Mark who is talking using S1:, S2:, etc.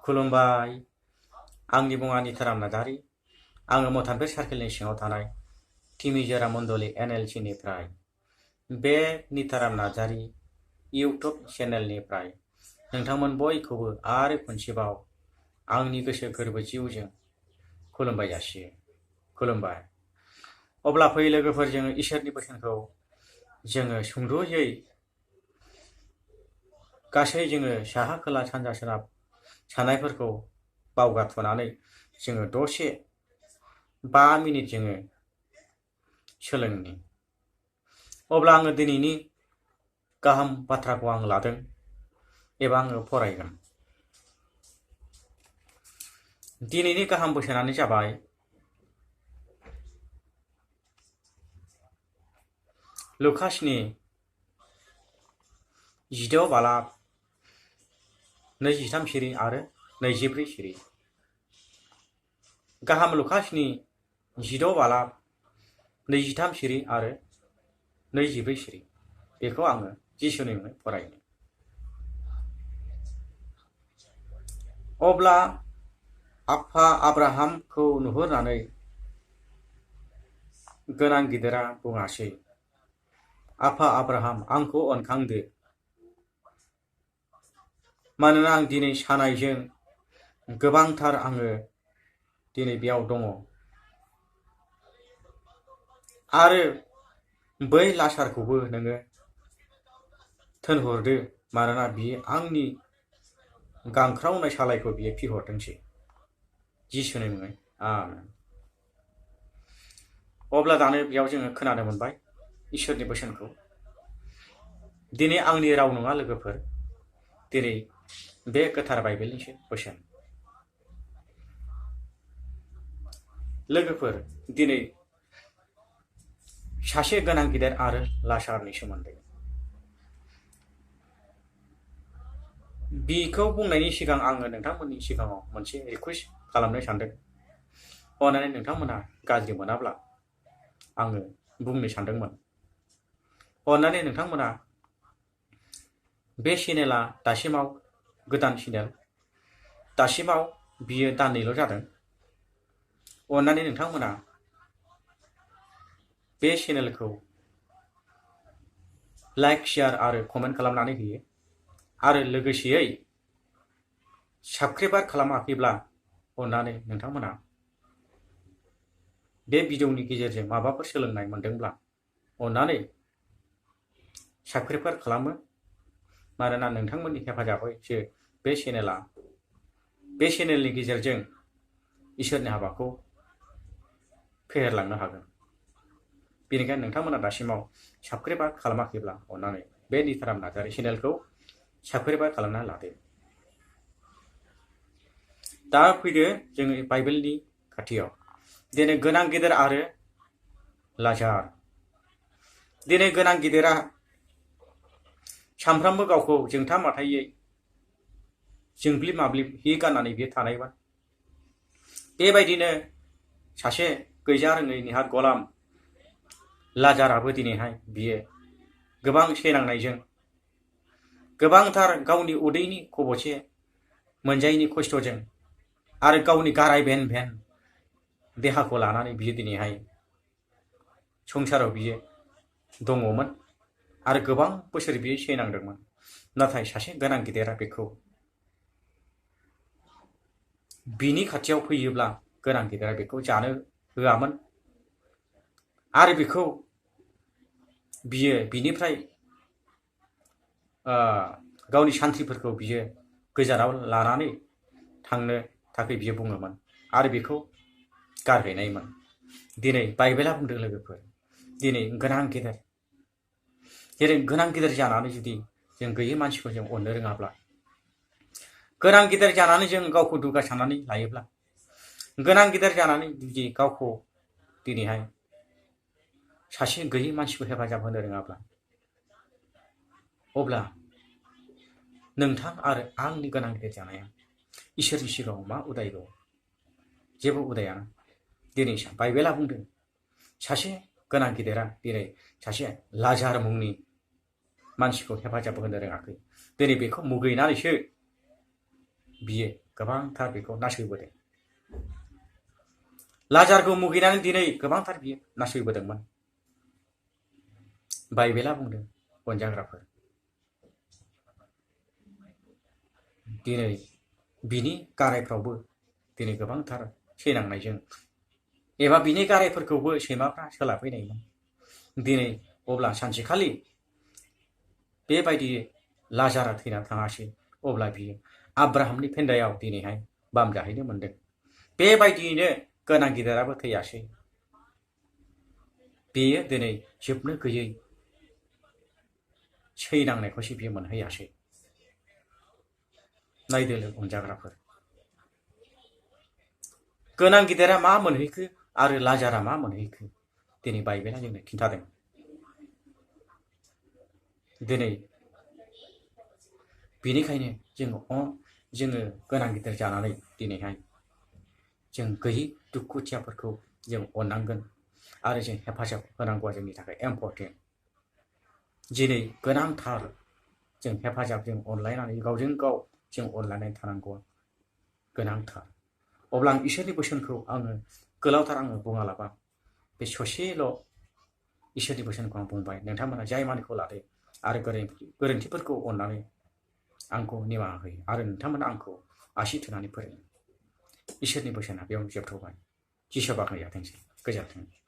S1: खुलुमबाय। आंनि मुङा निथाराम नार्जारी। आङो मथानफेर सार्केलनि सिङाव थानाय तिमिजोरा मण्डली NLC निफ्राय बे निथाराम नार्जारी इउटुब चेनेलनिफ्राय नोंथांमोन बयखौबो आरो खनसेबाव आंनि गोसो गोरबो जिउजों खुलुमबाय जासियो। खुलुमबाय। अब्ला फै लोगोफोर, जोङो इसोरनि बोसोनखौ जोङो सुंद'यै गासै जोङो साहा खोला सानजा सोनाब साननायफोरखौ बावगारथ'नानै जोङो दसे 5 मिनिट जोङो सोलोंनि। अब्ला आङो दिनैनि गाहाम बाथ्राखौ आं लादों एबा आङो फरायगोन। दिनैनि गाहाम बोसोनानो जाबाय लुकासनि 16 बालाब 23 सिरि आरो 24 सिरि। गाहाम लुकासनि 16 बालाब 23 सिरि आरो 24 सिरि। बेखौ आङो जिसुनि मुङै फरायनो। अब्ला आफा आब्राहामखौ नुहुरनानै गोनां गिदिरा बुङासै, आफा आब्राहाम, आंखौ अनखांदो, मानोना आं दिनै सानायजों गोबांथार आङो दिनै बेयाव दङ। आरो बै लासारखौबो नोङो थोनहरदो, मानोना बियो आंनि गांख्रावनाय सालायखौ बियो फिहरथोंसै। जिसुनि मुङै आमेन। अब्ला दानो बेयाव जोङो खोनानो मोनबाय इसोरनि बोसोनखौ। दिनै आंनि राव नङा लोगोफोर, दिनै बे गोथार बाइबेलनिसो बोसोन। लोगोफोर, दिनै सासे गोनां गिदिर आरो लासारनि सोमोन्दै बिखौ बुंनायनि सिगां आङो नोंथांमोननि सिगाङाव मोनसे रिकुवेस्ट खालामनो सानदों। अननानै नोंथांमोना गाज्रि मोनाब्ला आङो बुंनो सानदोंमोन। अननानै नोंथांमोना बे चेनेला दासिमाव गोदान चेनेल, दासिमाव बियो दाननैल' जादों। अननानै नोंथांमोना बे चेनेलखौ लाइक, शेयार आरो कमेन्ट खालामनानै होयो। आरो लोगोसेयै साबस्क्राइबार खालामाखैब्ला अननानै नोंथांमोना बे भिडिअनि गेजेरजों माबाफोर सोलोंनाय मोनदोंब्ला अननानै साबस्क्राइबार खालामो, मानोना नोंथांमोननि हेफाजाबैसो बे चेनेलनि गेजेरजों इसोरनि हाबाखौ फेहेरलांनो हागोन। बेनिखायनो नोंथांमोना दासिमाव साबस्क्राइबार खालामाखैब्ला अननानै बे निथाराम नार्जारी चेनेलखौ साबस्क्राइबार खालामना लादो। दा फैदो जोङो बाइबेलनि खाथियाव। दिनै गोनां गिदिर आरो लाजार। दिनै गोनां गिदिरा सानफ्रामबो गावखौ जोंथा माथायै जोंब्लिब माब्लिब हि गाननानै बियो थानायमोन। बेबायदिनो सासे गैजा रोङै नेहाद गलाम लाजाराबो दिनैहाय बियो गोबां सैनांनायजों, गोबांथार गावनि उदैनि खब'से मोनजायैनि खस्थ'जों आरो गावनि गाराय भेन भेन देहाखौ लानानै बियो दिनैहाय संसाराव बियो दङमोन आरो गोबां बोसोर बियो सैनांदोंमोन। नाथाय सासे गोनां गिदिरा बेखौ बिनि खाथियाव फैयोब्ला गोनां गिदिरा बेखौ जानो होआमोन आरो बेखौ बियो बिनिफ्राय गावनि सान्थ्रिफोरखौ बियो गोजानाव लानानै थांनो थाखाय बियो बुङोमोन आरो बेखौ गारहैनायमोन। दिनै बाइबेला बुंदों लोगोफोर, दिनै गोनां गिदिर जानानै जुदि जों गैयै मानसिखौ जों अननो रोङाब्ला, गोनां गिदिर जानानै जों गावखौ दुगा साननानै लायोब्ला, गोनां गिदिर जानानै जुदि गावखौ दिनैहाय सासे गैयै मानसिखौ हेफाजाब होनो रोङाब्ला, अब्ला नोंथां आरो आंनि गोनां गिदिर जानाया इसोरनि सिगाङाव मा उदाय दं? जेबो उदायानो। दिनै बाइबेला बुंदों सासे गोनां गिदिरा दिनै सासे लाजार मुंनि मानसिखौ हेफाजाब होनो रोङाखै। दिनै बेखौ मुगैनानैसो बियो गोबांथार बेखौ नासयबोदों। लाजारखौ मुगैनानै दिनै गोबांथार बियो नासयबोदोंमोन। बाइबेला बुंदों अनजाग्राफोर, दिनै बिनि गारायफ्रावबो दिनै गोबांथार सैनांनायजों एबा बिनि गारायफोरखौबो सैमाफ्रा सोलाफैनायमोन। दिनै अब्ला सानसेखालि बेबायदि लाजारा थैना थाङासै, अब्ला बियो आब्राहामनि फेन्दायाव दिनैहाय बाम जाहैनो मोनदों। बेबायदियैनो गोनां गिदिराबो थैयासै। बेयो दिनै जोबनो गैयै सैनांनायखौसो बियो मोनहैयासै। नायदोलो अनजाग्राफोर, गोनां गिदिरा मा मोनहैखो आरो लाजारा मा मोनहैखो दिनै बाइबेला जोंनो खिन्थादों। दिनै बेनिखायनो जोङो गोनां गिदिर जानानै दिनैहाय जों गैयै दुखुथियाफोरखौ जों अननांगोन आरो जों हेफाजाब होनांगौआ जोंनि थाखाय इम्परटेन्ट। दिनै गोनांथार जों हेफाजाब, जों अनलायनानै गावजों गाव जों अनलायनानै थानांगौआ गोनांथार। अब्ला आं इसोरनि बोसोनखौ गोलावथार बुङालाबा बे ससेल' इसोरनि बोसोनखौ आं बुंबाय। नोंथांमोना जाय मानिखौ लादो आरो गोरोन्थिफोरखौ अननानै आंखौ निमाहा होयो आरो नोंथांमोना आंखौ आसि थुनानै फोरोङो। इसोरनि बोसोना बेयावनो जोबथ'बाय। जिसु बाख्नायजाथोंसै। गोजोन्थों।